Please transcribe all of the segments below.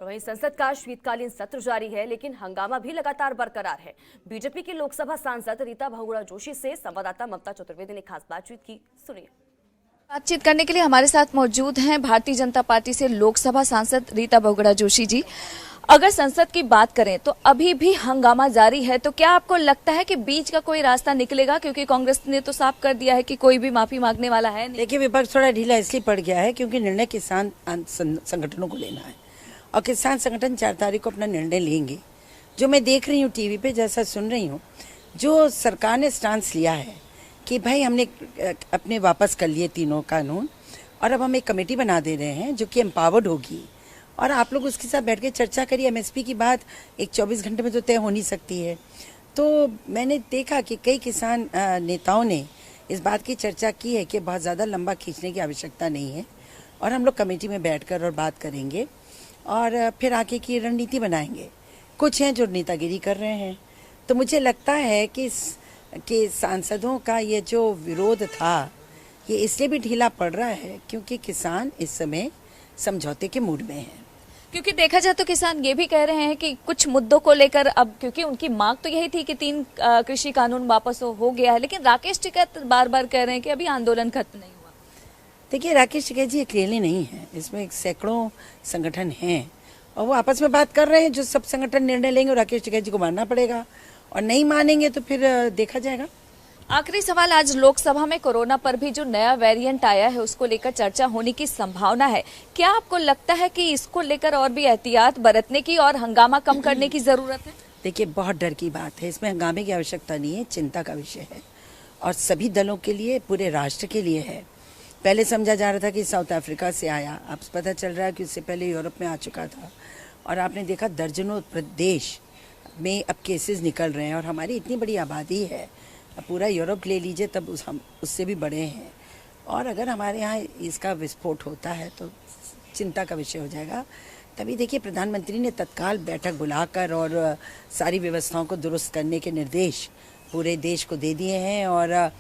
वहीं संसद का शीतकालीन सत्र जारी है, लेकिन हंगामा भी लगातार बरकरार है। बीजेपी की लोकसभा सांसद रीता बहुगुणा जोशी से संवाददाता ममता चतुर्वेदी ने खास बातचीत की, सुनिए। बातचीत करने के लिए हमारे साथ मौजूद हैं भारतीय जनता पार्टी से लोकसभा सांसद रीता बहुगुणा जोशी जी। अगर संसद की बात करें तो अभी भी हंगामा जारी है, तो क्या आपको लगता है कि बीच का कोई रास्ता निकलेगा? क्योंकि कांग्रेस ने तो साफ कर दिया है कि कोई भी माफी मांगने वाला है नहीं। देखिए, विपक्ष थोड़ा ढीला इसलिए पड़ गया है क्योंकि निर्णय किसान संगठनों को लेना है और किसान संगठन 4 तारीख को अपना निर्णय लेंगे। जो मैं देख रही हूँ टीवी पे, जैसा सुन रही हूँ, जो सरकार ने स्टांस लिया है कि भाई हमने अपने वापस कर लिए तीनों कानून और अब हम एक कमेटी बना दे रहे हैं जो कि एम्पावर्ड होगी और आप लोग उसके साथ बैठ के चर्चा करिए। एमएसपी की बात एक 24 घंटे में तो तय हो नहीं सकती है। तो मैंने देखा कि कई किसान नेताओं ने इस बात की चर्चा की है कि बहुत ज़्यादा लंबा खींचने की आवश्यकता नहीं है और हम लोग कमेटी में बैठकर और बात करेंगे और फिर आगे की रणनीति बनाएंगे। कुछ हैं जो नेतागिरी कर रहे हैं, तो मुझे लगता है कि सांसदों का ये जो विरोध था ये इसलिए भी ढीला पड़ रहा है क्योंकि किसान इस समय समझौते के मूड में हैं। क्योंकि देखा जाए तो किसान ये भी कह रहे हैं कि कुछ मुद्दों को लेकर अब, क्योंकि उनकी मांग तो यही थी कि 3 कृषि कानून वापस हो गया है, लेकिन राकेश टिकैत बार बार कह रहे हैं कि अभी आंदोलन खत्म नहीं हुआ। देखिए, राकेश टिकैत जी अकेले नहीं है, इसमें सैकड़ों संगठन हैं और वो आपस में बात कर रहे हैं। जो सब संगठन निर्णय लेंगे राकेश टिकैत जी को मानना पड़ेगा और नहीं मानेंगे तो फिर देखा जाएगा। आखिरी सवाल, आज लोकसभा में कोरोना पर भी जो नया वेरिएंट आया है उसको लेकर चर्चा होने की संभावना है। क्या आपको लगता है कि इसको लेकर और भी एहतियात बरतने की और हंगामा कम करने की जरूरत है? देखिए, बहुत डर की बात है, इसमें हंगामे की आवश्यकता नहीं है, चिंता का विषय है और सभी दलों के लिए, पूरे राष्ट्र के लिए है। पहले समझा जा रहा था कि साउथ अफ्रीका से आया, अब पता चल रहा है कि उससे पहले यूरोप में आ चुका था और आपने देखा दर्जनों प्रदेश में अब केसेस निकल रहे हैं और हमारी इतनी बड़ी आबादी है, पूरा यूरोप ले लीजिए तब हम उससे भी बड़े हैं और अगर हमारे यहाँ इसका विस्फोट होता है तो चिंता का विषय हो जाएगा। तभी देखिए, प्रधानमंत्री ने तत्काल बैठक बुलाकर और सारी व्यवस्थाओं को दुरुस्त करने के निर्देश पूरे देश को दे दिए हैं और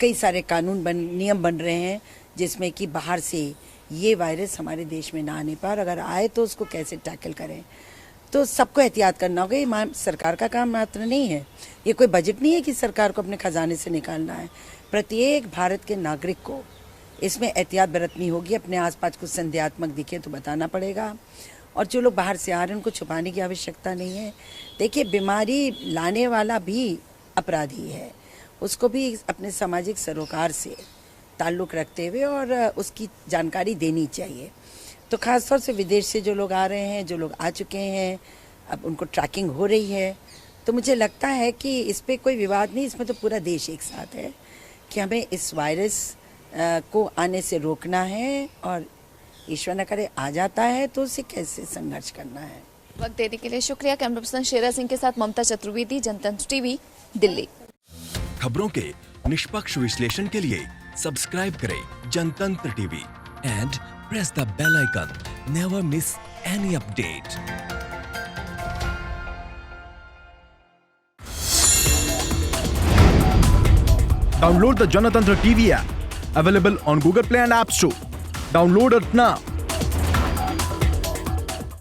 कई सारे नियम बन रहे हैं जिसमें कि बाहर से ये वायरस हमारे देश में ना आने पर, अगर आए तो उसको कैसे टैकल करें। तो सबको एहतियात करना होगा। ये सरकार का काम मात्र नहीं है, ये कोई बजट नहीं है कि सरकार को अपने खजाने से निकालना है। प्रत्येक भारत के नागरिक को इसमें एहतियात बरतनी होगी। अपने आसपास कुछ संदेहात्मक दिखे तो बताना पड़ेगा और जो लोग बाहर से आ रहे हैं उनको छुपाने की आवश्यकता नहीं है। देखिए, बीमारी लाने वाला भी अपराधी है, उसको भी अपने सामाजिक सरोकार से ताल्लुक़ रखते हुए और उसकी जानकारी देनी चाहिए। तो ख़ासतौर से विदेश से जो लोग आ रहे हैं, जो लोग आ चुके हैं, अब उनको ट्रैकिंग हो रही है। तो मुझे लगता है कि इस पर कोई विवाद नहीं, इसमें तो पूरा देश एक साथ है कि हमें इस वायरस को आने से रोकना है और ईश्वर न करे आ जाता है तो उसे कैसे संघर्ष करना है। वक्त देने के लिए शुक्रिया। कैमरा पर्सन शेरा सिंह के साथ ममता चतुर्वेदी, जनतंत्र टीवी, दिल्ली। खबरों के निष्पक्ष विश्लेषण के लिए सब्सक्राइब करें जनतंत्र TV and press the bell icon. Never miss any update. Download the Janatantra TV app, available on Google Play and App Store. Download it now.